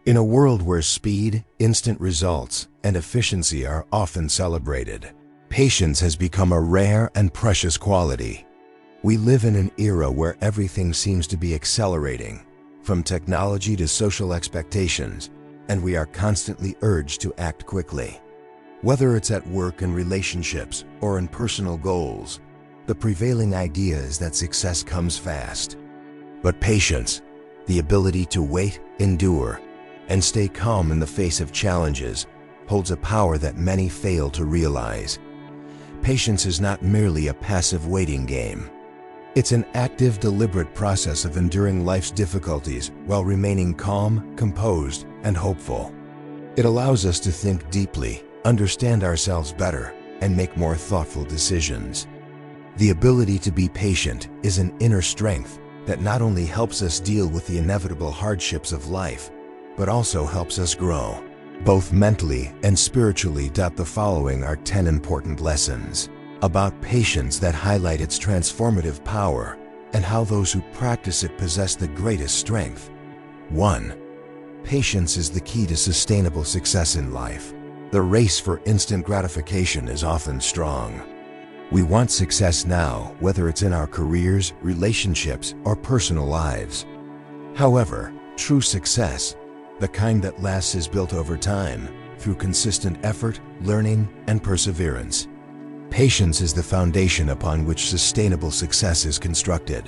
In a world where speed, instant results, and efficiency are often celebrated, patience has become a rare and precious quality. We live in an era where everything seems to be accelerating, from technology to social expectations, and we are constantly urged to act quickly. Whether it's at work and relationships or in personal goals, the prevailing idea is that success comes fast. But patience, the ability to wait, endure, and stay calm in the face of challenges, holds a power that many fail to realize. Patience is not merely a passive waiting game. It's an active, deliberate process of enduring life's difficulties while remaining calm, composed, and hopeful. It allows us to think deeply, understand ourselves better, and make more thoughtful decisions. The ability to be patient is an inner strength that not only helps us deal with the inevitable hardships of life, but also helps us grow, both mentally and spiritually. The following are 10 important lessons about patience that highlight its transformative power and how those who practice it possess the greatest strength. 1. Patience is the key to sustainable success in life. The race for instant gratification is often strong. We want success now, whether it's in our careers, relationships, or personal lives. However, true success, the kind that lasts, is built over time through consistent effort, learning, and perseverance. Patience is the foundation upon which sustainable success is constructed.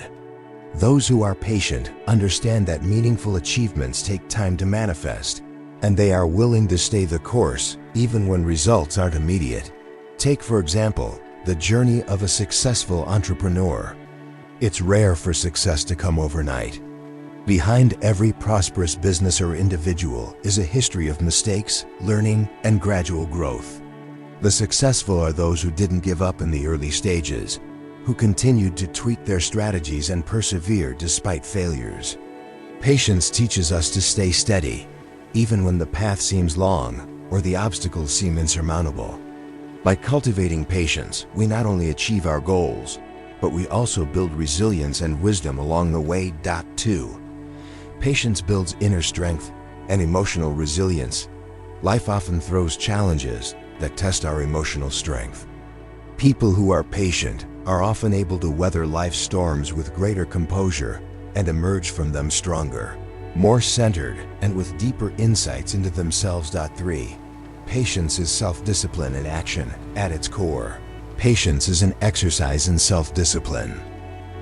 Those who are patient understand that meaningful achievements take time to manifest, and they are willing to stay the course even when results aren't immediate. Take, for example, the journey of a successful entrepreneur. It's rare for success to come overnight. Behind every prosperous business or individual is a history of mistakes, learning, and gradual growth. The successful are those who didn't give up in the early stages, who continued to tweak their strategies and persevere despite failures. Patience teaches us to stay steady, even when the path seems long or the obstacles seem insurmountable. By cultivating patience, we not only achieve our goals, but we also build resilience and wisdom along the way. 2. Patience builds inner strength and emotional resilience. Life often throws challenges that test our emotional strength. People who are patient are often able to weather life's storms with greater composure and emerge from them stronger, more centered, and with deeper insights into themselves. 3. Patience is self-discipline in action at its core. Patience is an exercise in self-discipline.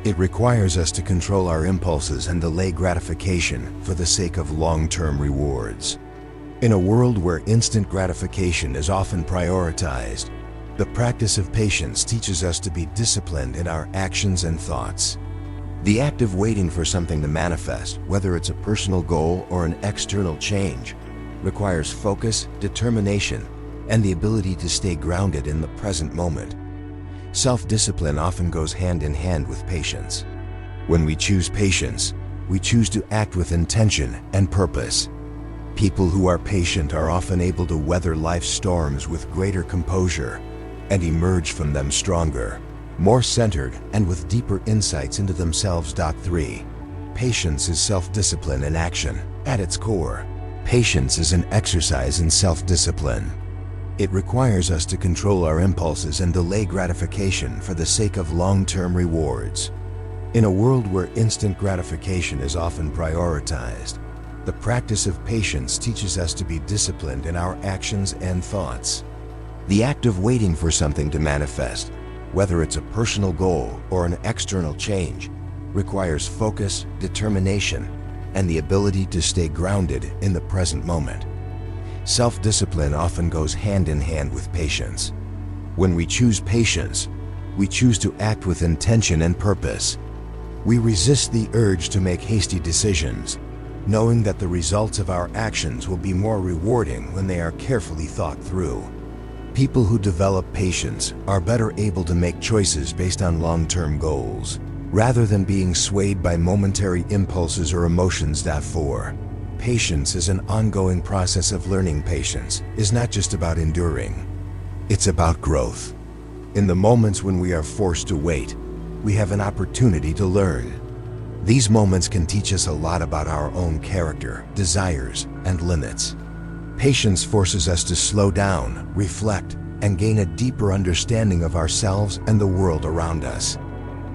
It requires us to control our impulses and delay gratification for the sake of long-term rewards. In a world where instant gratification is often prioritized, the practice of patience teaches us to be disciplined in our actions and thoughts. The act of waiting for something to manifest, whether it's a personal goal or an external change, requires focus, determination, and the ability to stay grounded in the present moment. Self-discipline often goes hand in hand with patience. When we choose patience, we choose to act with intention and purpose. People who are patient are often able to weather life's storms with greater composure and emerge from them stronger, more centered, and with deeper insights into themselves. 3. Patience is self-discipline in action at its core. Patience is an exercise in self-discipline. It requires us to control our impulses and delay gratification for the sake of long-term rewards. In a world where instant gratification is often prioritized, the practice of patience teaches us to be disciplined in our actions and thoughts. The act of waiting for something to manifest, whether it's a personal goal or an external change, requires focus, determination, and the ability to stay grounded in the present moment. Self-discipline often goes hand in hand with patience. When we choose patience, we choose to act with intention and purpose. We resist the urge to make hasty decisions, knowing that the results of our actions will be more rewarding when they are carefully thought through. People who develop patience are better able to make choices based on long-term goals, rather than being swayed by momentary impulses or emotions. 4. Patience is an ongoing process of learning. Patience is not just about enduring, it's about growth. In the moments when we are forced to wait, we have an opportunity to learn. These moments can teach us a lot about our own character, desires, and limits. Patience forces us to slow down, reflect, and gain a deeper understanding of ourselves and the world around us.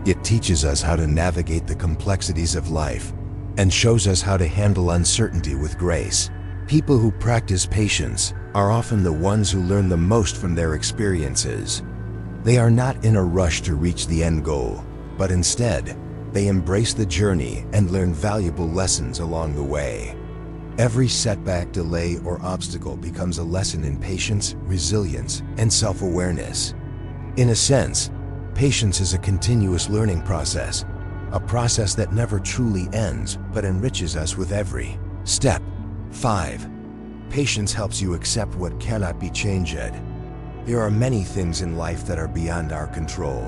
It teaches us how to navigate the complexities of life and shows us how to handle uncertainty with grace. People who practice patience are often the ones who learn the most from their experiences. They are not in a rush to reach the end goal, but instead, they embrace the journey and learn valuable lessons along the way. Every setback, delay, or obstacle becomes a lesson in patience, resilience, and self-awareness. In a sense, patience is a continuous learning process, a process that never truly ends but enriches us with every step. 5. Patience helps you accept what cannot be changed. There are many things in life that are beyond our control.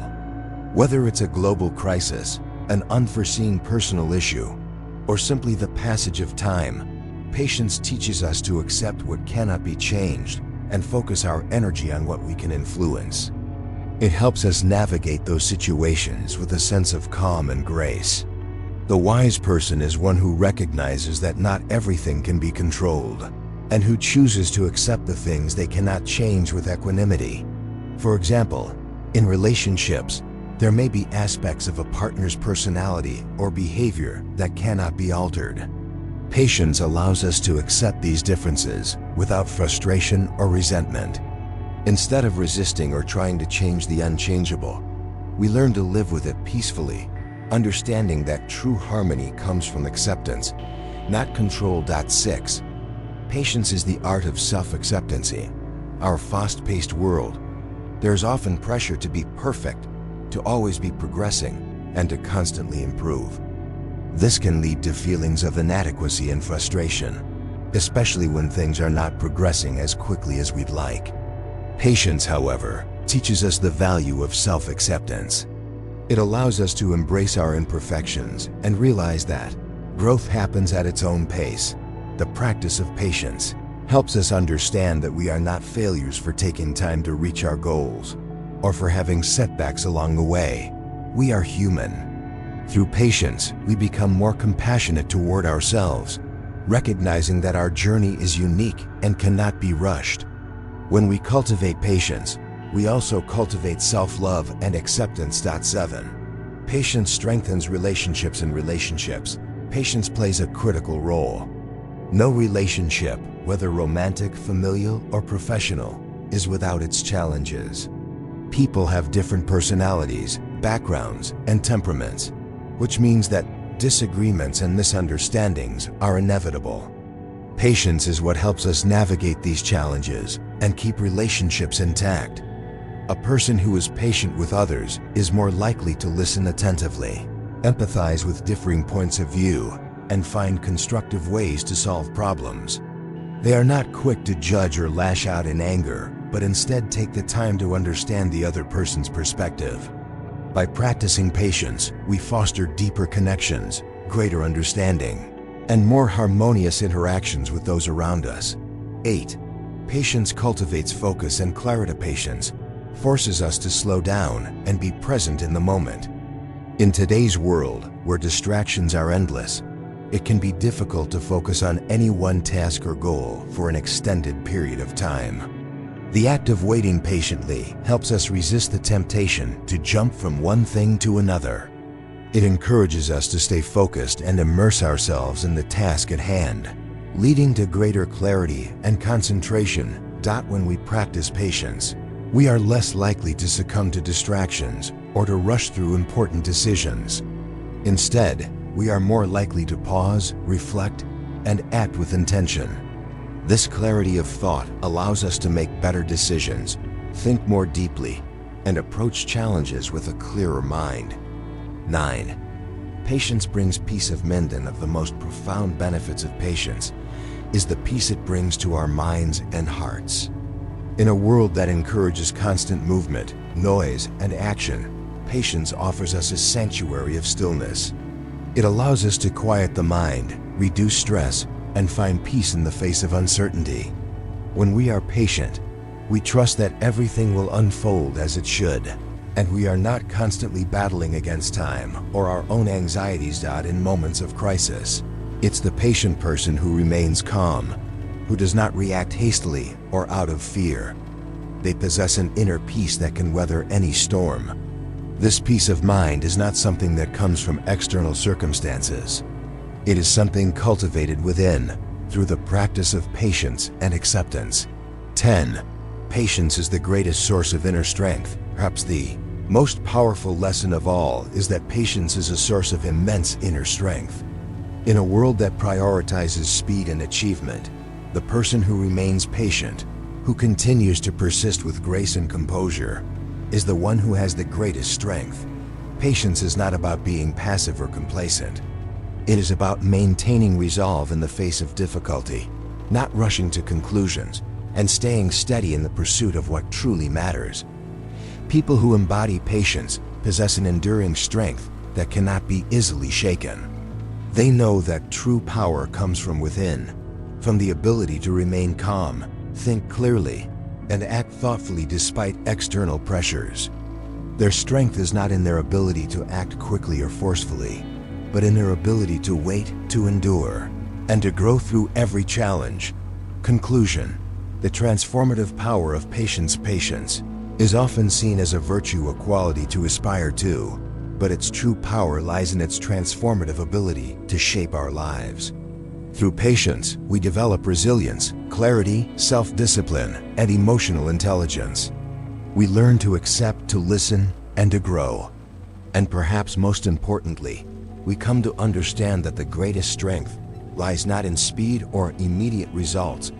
Whether it's a global crisis, an unforeseen personal issue, or simply the passage of time, patience teaches us to accept what cannot be changed and focus our energy on what we can influence. It helps us navigate those situations with a sense of calm and grace. The wise person is one who recognizes that not everything can be controlled, and who chooses to accept the things they cannot change with equanimity. For example, in relationships, there may be aspects of a partner's personality or behavior that cannot be altered. Patience allows us to accept these differences without frustration or resentment. Instead of resisting or trying to change the unchangeable, we learn to live with it peacefully, understanding that true harmony comes from acceptance, not control. 6. Patience is the art of self-acceptance. In our fast-paced world, there's often pressure to be perfect, to always be progressing, and to constantly improve. This can lead to feelings of inadequacy and frustration, especially when things are not progressing as quickly as we'd like. Patience, however, teaches us the value of self-acceptance. It allows us to embrace our imperfections and realize that growth happens at its own pace. The practice of patience helps us understand that we are not failures for taking time to reach our goals or for having setbacks along the way. We are human. Through patience, we become more compassionate toward ourselves, recognizing that our journey is unique and cannot be rushed. When we cultivate patience, we also cultivate self-love and acceptance. 7. Patience strengthens relationships. In relationships, patience plays a critical role. No relationship, whether romantic, familial, or professional, is without its challenges. People have different personalities, backgrounds, and temperaments, which means that disagreements and misunderstandings are inevitable. Patience is what helps us navigate these challenges and keep relationships intact. A person who is patient with others is more likely to listen attentively, empathize with differing points of view, and find constructive ways to solve problems. They are not quick to judge or lash out in anger, but instead take the time to understand the other person's perspective. By practicing patience, we foster deeper connections, greater understanding, and more harmonious interactions with those around us. 8. Patience cultivates focus and clarity. Patience forces us to slow down and be present in the moment. In today's world, where distractions are endless, it can be difficult to focus on any one task or goal for an extended period of time. The act of waiting patiently helps us resist the temptation to jump from one thing to another. It encourages us to stay focused and immerse ourselves in the task at hand, leading to greater clarity and concentration. When we practice patience, we are less likely to succumb to distractions or to rush through important decisions. Instead, we are more likely to pause, reflect, and act with intention. This clarity of thought allows us to make better decisions, think more deeply, and approach challenges with a clearer mind. 9. Patience brings peace of mind. One of the most profound benefits of patience is the peace it brings to our minds and hearts. In a world that encourages constant movement, noise, and action, patience offers us a sanctuary of stillness. It allows us to quiet the mind, reduce stress, and find peace in the face of uncertainty. When we are patient, we trust that everything will unfold as it should. And we are not constantly battling against time or our own anxieties in moments of crisis. It's the patient person who remains calm, who does not react hastily or out of fear. They possess an inner peace that can weather any storm. This peace of mind is not something that comes from external circumstances. It is something cultivated within through the practice of patience and acceptance. 10. Patience is the greatest source of inner strength. Perhaps the most powerful lesson of all is that patience is a source of immense inner strength. In a world that prioritizes speed and achievement, the person who remains patient, who continues to persist with grace and composure, is the one who has the greatest strength. Patience is not about being passive or complacent. It is about maintaining resolve in the face of difficulty, not rushing to conclusions, and staying steady in the pursuit of what truly matters. People who embody patience possess an enduring strength that cannot be easily shaken. They know that true power comes from within, from the ability to remain calm, think clearly, and act thoughtfully despite external pressures. Their strength is not in their ability to act quickly or forcefully, but in their ability to wait, to endure, and to grow through every challenge. Conclusion: the transformative power of patience is often seen as a virtue, a quality to aspire to, but its true power lies in its transformative ability to shape our lives. Through patience, we develop resilience, clarity, self-discipline, and emotional intelligence. We learn to accept, to listen, and to grow. And perhaps most importantly, we come to understand that the greatest strength lies not in speed or immediate results,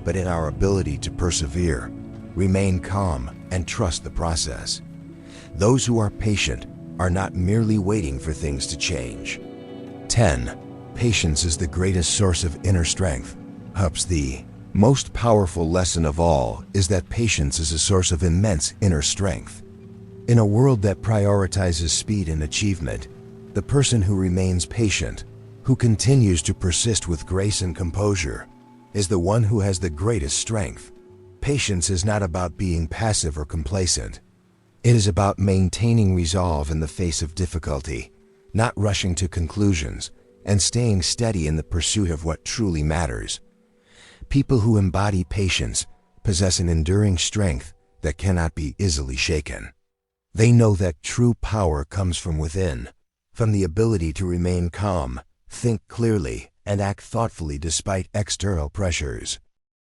but in our ability to persevere, remain calm, and trust the process. Those who are patient are not merely waiting for things to change. 10. Patience is the greatest source of inner strength. Perhaps the most powerful lesson of all is that patience is a source of immense inner strength. In a world that prioritizes speed and achievement, the person who remains patient, who continues to persist with grace and composure, is the one who has the greatest strength. Patience is not about being passive or complacent. It is about maintaining resolve in the face of difficulty, not rushing to conclusions, and staying steady in the pursuit of what truly matters. People who embody patience possess an enduring strength that cannot be easily shaken. They know that true power comes from within, from the ability to remain calm, think clearly, and act thoughtfully despite external pressures.